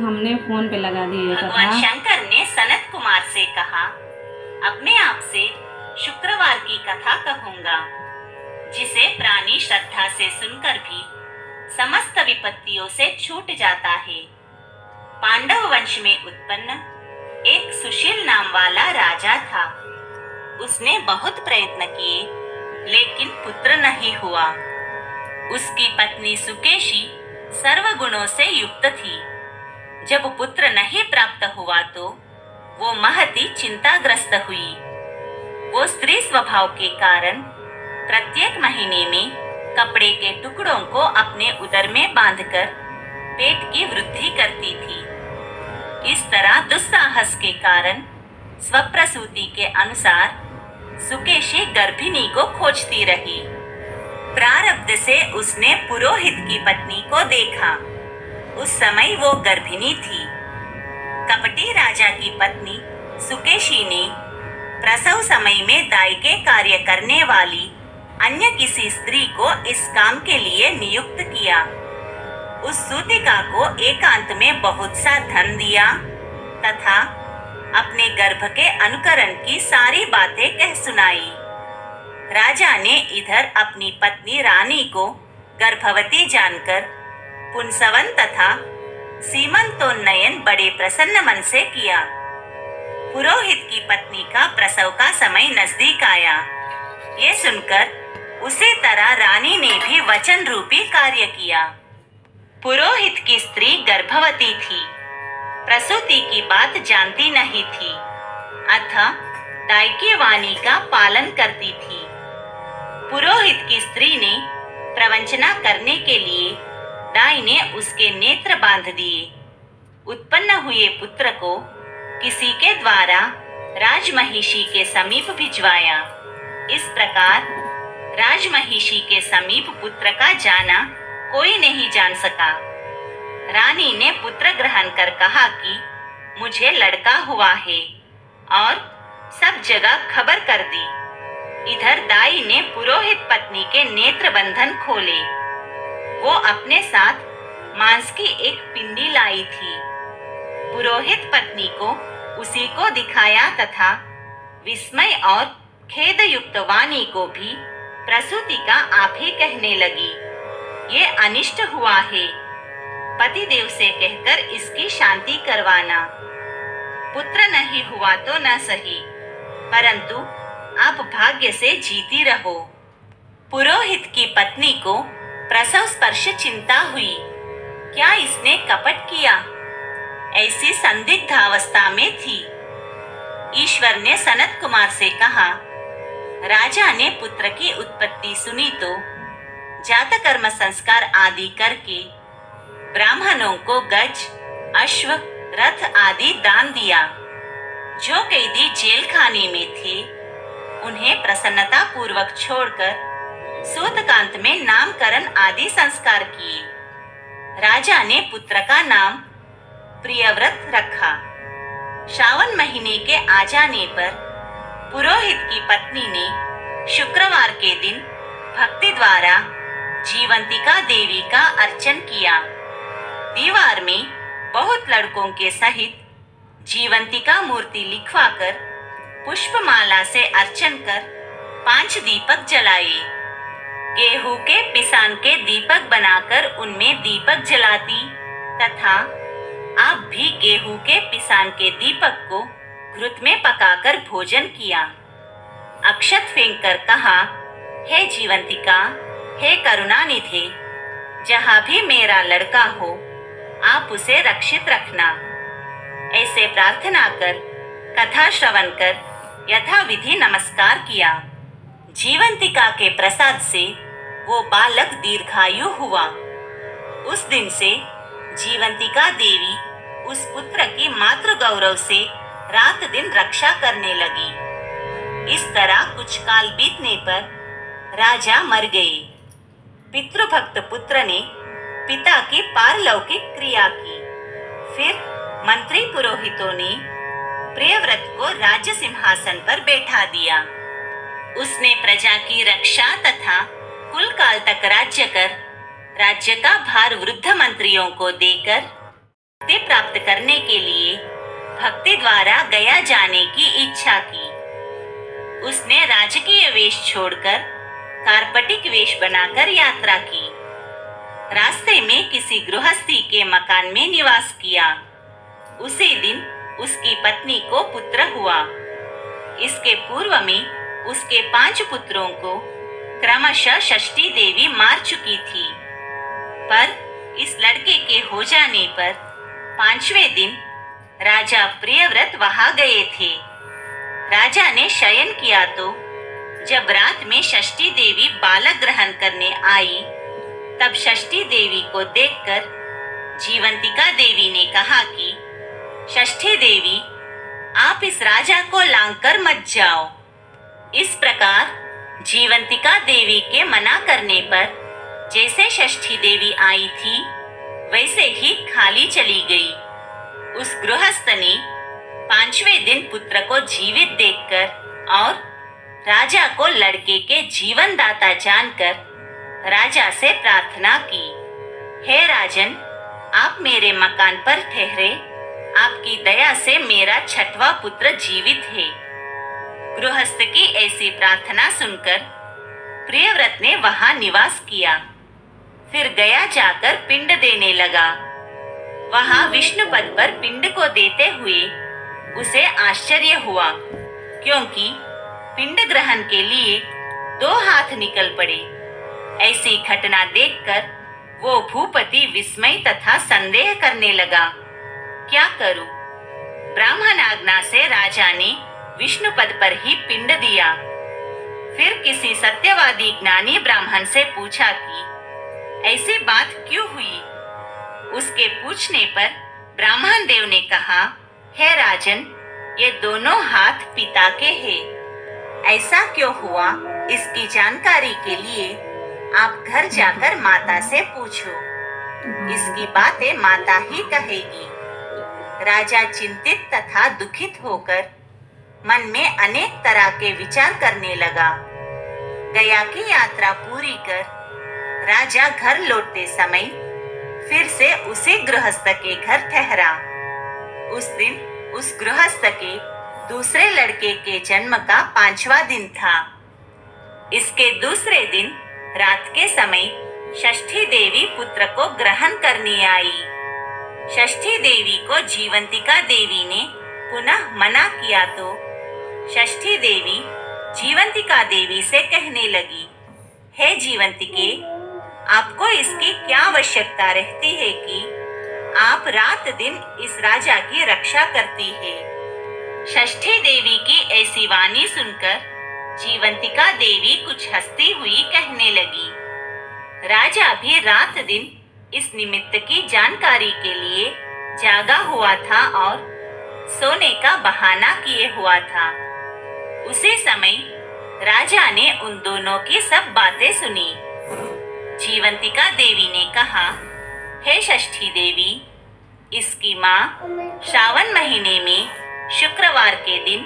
हमने फोन पे लगा दी है भगवान कथा। शंकर ने सनत कुमार से कहा, अब मैं आपसे शुक्रवार की कथा कहूंगा, जिसे प्राणी श्रद्धा से सुनकर भी समस्त विपत्तियों से छूट जाता है। पांडव वंश में उत्पन्न एक सुशील नाम वाला राजा था। उसने बहुत प्रयत्न किए, लेकिन पुत्र नहीं हुआ। उसकी पत्नी सुकेशी सर्वगुणों से युक्त थी। जब पुत्र नहीं प्राप्त हुआ तो वो महती चिंताग्रस्त हुई। वो स्त्री स्वभाव के कारण प्रत्येक महीने में कपड़े के टुकड़ों को अपने उदर में बांधकर पेट की वृद्धि करती थी। इस तरह दुस्साहस के कारण स्वप्रसूति के अनुसार सुकेशी गर्भिणी को खोजती रही। प्रारब्ध से उसने पुरोहित की पत्नी को देखा। उस समय वो गर्भिणी थी। कपटी राजा की पत्नी सुकेशी ने प्रसव समय में दाई के कार्य करने वाली अन्य किसी स्त्री को इस काम के लिए नियुक्त किया। उस सूतिका को एकांत में बहुत सा धन दिया तथा अपने गर्भ के अनुकरण की सारी बातें कह सुनाई। राजा ने इधर अपनी पत्नी रानी को गर्भवती जानकर पुंसवन तथा सीमंतोन्नयन बड़े प्रसन्न मन से किया। पुरोहित की पत्नी का प्रसव का समय नजदीक आया। ये सुनकर उसी तरह रानी ने भी वचन रूपी कार्य किया। पुरोहित की स्त्री गर्भवती थी, प्रसूति की बात जानती नहीं थी, अतः दाई की वाणी का पालन करती थी। पुरोहित की स्त्री ने प्रवंचना करने के लिए दाई ने उसके नेत्र बांध दिए। उत्पन्न हुए पुत्र को किसी के द्वारा राजमहिषी के समीप भिजवाया। इस प्रकार राजमहिषी के समीप पुत्र का जाना कोई नहीं जान सका। रानी ने पुत्र ग्रहण कर कहा कि मुझे लड़का हुआ है और सब जगह खबर कर दी। इधर दाई ने पुरोहित पत्नी के नेत्र बंधन खोले। वो अपने साथ मांस की एक पिंडी लाई थी। पुरोहित पत्नी को उसी को दिखाया तथा विस्मय और खेद युक्त वाणी को भी प्रसूति का आप ही कहने लगी। ये अनिष्ट हुआ है, पतिदेव से कहकर इसकी शांति करवाना। पुत्र नहीं हुआ तो न सही, परंतु आप भाग्य से जीती रहो। पुरोहित की पत्नी को प्रसव स्पर्श चिंता हुई, क्या इसने कपट किया? ऐसी संदिग्धावस्था में थी। ईश्वर ने सनत कुमार से कहा, राजा ने पुत्र की उत्पत्ति सुनी तो जातकर्म संस्कार आदि करके ब्राह्मणों को गज, अश्व, रथ आदि दान दिया। जो कैदी जेल खाने में थे उन्हें प्रसन्नता पूर्वक छोड़कर सूतकांत में नामकरण आदि संस्कार किए। राजा ने पुत्र का नाम प्रियव्रत रखा। श्रावण महीने के आ जाने पर पुरोहित की पत्नी ने शुक्रवार के दिन भक्ति द्वारा जीवंतिका देवी का अर्चन किया। दीवार में बहुत लड़कों के सहित जीवंतिका मूर्ति लिखवाकर पुष्पमाला से अर्चन कर 5 दीपक जलाए। गेहूं के पिसान के दीपक बनाकर उनमें दीपक जलाती तथा आप भी गेहूं के पिसान के दीपक को घृत में पकाकर भोजन किया। अक्षत फेंक कर कहा, हे जीवंतिका, हे करुणानिधे, जहाँ भी मेरा लड़का हो आप उसे रक्षित रखना। ऐसे प्रार्थना कर कथा श्रवण कर यथाविधि नमस्कार किया। जीवंतिका के प्रसाद से वो बालक दीर्घायु हुआ। उस दिन से जीवंतिका देवी उस पुत्र की मातृ गौरव से रात दिन रक्षा करने लगी। इस तरह कुछ काल बीतने पर राजा मर गए। पितृभक्त पुत्र ने पिता की पारलौकिक क्रिया की। फिर मंत्री पुरोहितों ने प्रियव्रत को राज्य सिंहासन पर बैठा दिया। उसने प्रजा की रक्षा तथा कुल काल तक राज्य कर राज्य का भार वृद्ध मंत्रियों को देकर मुक्ति प्राप्त करने के लिए भक्ति द्वारा गया जाने की इच्छा की। उसने राजकीय वेश छोड़कर कार्पटिक वेश बनाकर यात्रा की। रास्ते में किसी गृहस्थी के मकान में निवास किया। उसी दिन उसकी पत्नी को पुत्र हुआ। इसके पूर्व में उसके 5 पुत्रों को क्रमशः षष्ठी देवी मार चुकी थी, पर इस लड़के के हो जाने पर 5वें दिन राजा प्रियव्रत वहां गए थे। राजा ने शयन किया तो जब रात में षष्ठी देवी बालक ग्रहण करने आई, तब षष्ठी देवी को देखकर जीवंतिका देवी ने कहा कि षष्ठी देवी, आप इस राजा को लांघकर मत जाओ। इस प्रकार जीवंतिका देवी के मना करने पर जैसे षष्ठी देवी आई थी, वैसे ही खाली चली गई। उस गृहस्थ ने 5वें दिन पुत्र को जीवित देखकर और राजा को लड़के के जीवन दाता जानकर राजा से प्रार्थना की, हे राजन, आप मेरे मकान पर ठहरे, आपकी दया से मेरा 6वां पुत्र जीवित है। गृहस्थ की ऐसी प्रार्थना सुनकर प्रियव्रत ने वहां निवास किया। फिर गया जाकर पिंड देने लगा। वहां विष्णुपद पर पिंड को देते हुए उसे आश्चर्य हुआ, क्योंकि पिंड ग्रहण के लिए 2 हाथ निकल पड़े। ऐसी घटना देखकर वो भूपति विस्मय तथा संदेह करने लगा, क्या करूं? ब्राह्मण आज्ञा से राजा ने विष्णुपद पर ही पिंड दिया। फिर किसी सत्यवादी ज्ञानी ब्राह्मण से पूछा कि ऐसी बात क्यों हुई? उसके पूछने पर ब्राह्मण देव ने कहा, हे राजन, ये दोनों हाथ पिता के हैं। ऐसा क्यों हुआ, इसकी जानकारी के लिए आप घर जाकर माता से पूछो। इसकी बातें माता ही कहेगी। राजा चिंतित तथा दुखित होकर मन में अनेक तरह के विचार करने लगा। गया की यात्रा पूरी कर राजा घर लौटते समय फिर से उसी गृहस्थ के घर ठहरा। उस दिन उस गृहस्थ के दूसरे लड़के के जन्म का 5वां दिन था। इसके दूसरे दिन रात के समय षष्ठी देवी पुत्र को ग्रहण करने आई। षष्ठी देवी को जीवंतिका देवी ने पुनः मना किया तो षष्ठी देवी जीवंतिका देवी से कहने लगी, हे जीवंतिके, आपको इसकी क्या आवश्यकता रहती है कि आप रात दिन इस राजा की रक्षा करती है। षष्ठी देवी की ऐसी वाणी सुनकर जीवंतिका देवी कुछ हंसती हुई कहने लगी, राजा भी रात दिन इस निमित्त की जानकारी के लिए जागा हुआ था और सोने का बहाना किए हुआ था। उसी समय राजा ने उन दोनों की सब बातें सुनी। जीवंतिका देवी ने कहा, हे षष्ठी देवी, इसकी माँ श्रावण महीने में शुक्रवार के दिन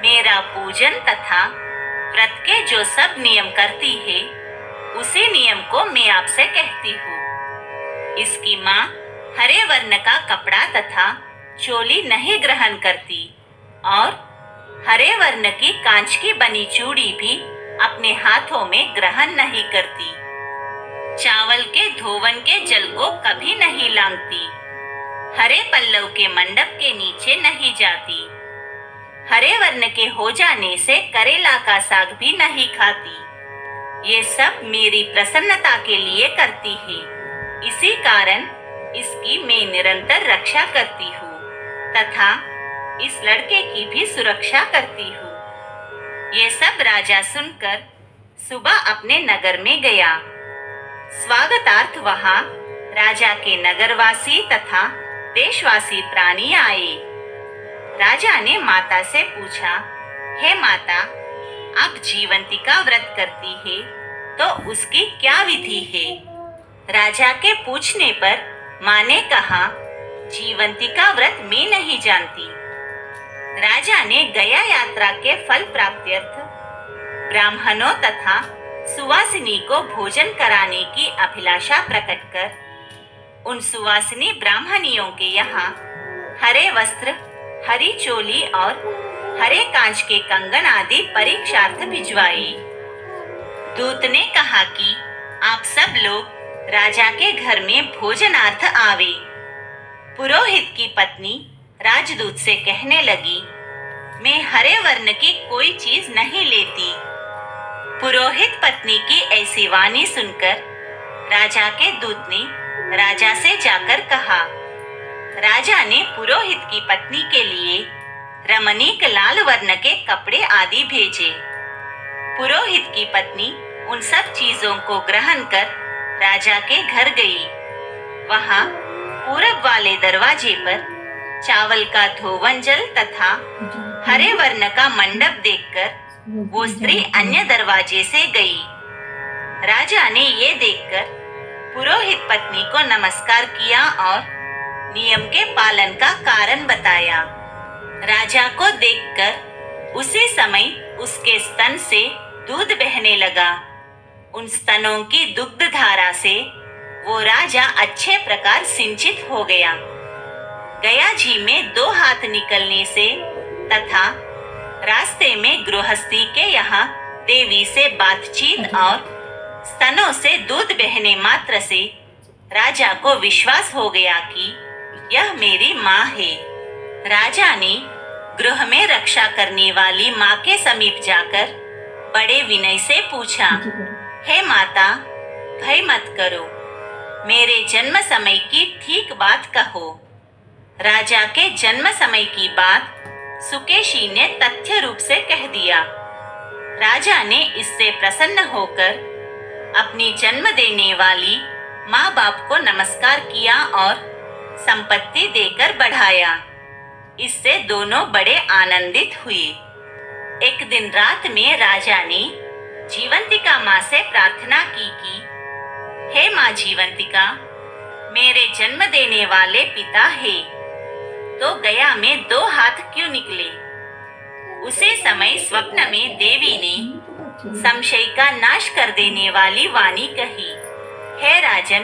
मेरा पूजन तथा व्रत के जो सब नियम करती है, उसी नियम को मैं आपसे कहती हूँ। इसकी माँ हरे वर्ण का कपड़ा तथा चोली नहीं ग्रहण करती और हरे वर्ण की कांच की बनी चूड़ी भी अपने हाथों में ग्रहण नहीं करती। चावल के धोवन के जल को कभी नहीं लांघती। हरे पल्लव के मंडप के नीचे नहीं जाती। हरे वर्ण के हो जाने से करेला का साग भी नहीं खाती। ये सब मेरी प्रसन्नता के लिए करती है। इसी कारण इसकी मैं निरंतर रक्षा करती हूँ तथा इस लड़के की भी सुरक्षा करती हूँ। ये सब राजा सुनकर सुबह अपने नगर में गया। स्वागतार्थ वहां राजा के नगरवासी तथा देशवासी प्राणी आए। राजा ने माता से पूछा, हे माता, आप जीवंतिका व्रत करती है तो उसकी क्या विधि है? राजा के पूछने पर माँ ने कहा, जीवंतिका व्रत मैं नहीं जानती। राजा ने गया यात्रा के फल प्राप्त्यर्थ ब्राह्मणों तथा सुवासिनी को भोजन कराने की अभिलाषा प्रकट कर उन सुवासिनी ब्राह्मणियों के यहाँ हरे वस्त्र, हरी चोली और हरे कांच के कंगन आदि परीक्षार्थ भिजवाए। दूत ने कहा कि आप सब लोग राजा के घर में भोजनार्थ आवे। पुरोहित की पत्नी राजदूत से कहने लगी, मैं हरे वर्ण की कोई चीज नहीं लेती। पुरोहित पत्नी की ऐसी वाणी सुनकर राजा के दूत ने राजा से जाकर कहा। राजा ने पुरोहित की पत्नी के लिए रमणीक लाल वर्ण के कपड़े आदि भेजे। पुरोहित की पत्नी उन सब चीजों को ग्रहण कर राजा के घर गई। वहां पूरब वाले दरवाजे पर चावल का धोवन जल तथा हरे वर्ण का मंडप देखकर वो स्त्री अन्य दरवाजे से गई। राजा ने ये देखकर पुरोहित पत्नी को नमस्कार किया और नियम के पालन का कारण बताया। राजा को देखकर उसी समय उसके स्तन से दूध बहने लगा। उन स्तनों की दुग्ध धारा से वो राजा अच्छे प्रकार सिंचित हो गया। गया जी में 2 हाथ निकलने से तथा रास्ते में गृहस्थी के यहाँ देवी से बातचीत और स्तनों से दूध बहने मात्र से राजा को विश्वास हो गया कि यह मेरी माँ है। राजा ने गृह में रक्षा करने वाली माँ के समीप जाकर बड़े विनय से पूछा, हे माता, भय मत करो, मेरे जन्म समय की ठीक बात कहो। राजा के जन्म समय की बात सुकेशी ने तथ्य रूप से कह दिया। राजा ने इससे प्रसन्न होकर अपनी जन्म देने वाली माँ बाप को नमस्कार किया और संपत्ति देकर बढ़ाया। इससे दोनों बड़े आनंदित हुए। एक दिन रात में राजा ने जीवंतिका माँ से प्रार्थना की कि हे माँ जीवंतिका, मेरे जन्म देने वाले पिता है, तो गया में 2 हाथ क्यों निकले? उसी समय स्वप्न में देवी ने संशय का नाश कर देने वाली वाणी कही, हे राजन,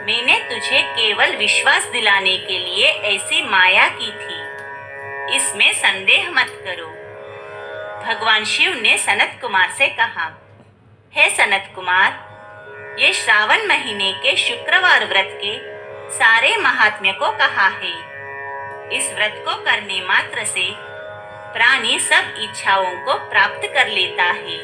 मैंने तुझे केवल विश्वास दिलाने के लिए ऐसी माया की थी, इसमें संदेह मत करो। भगवान शिव ने सनत कुमार से कहा, हे सनत कुमार, ये श्रावण महीने के शुक्रवार व्रत के सारे महात्म्य को कहा है। इस व्रत को करने मात्र से प्राणी सब इच्छाओं को प्राप्त कर लेता है।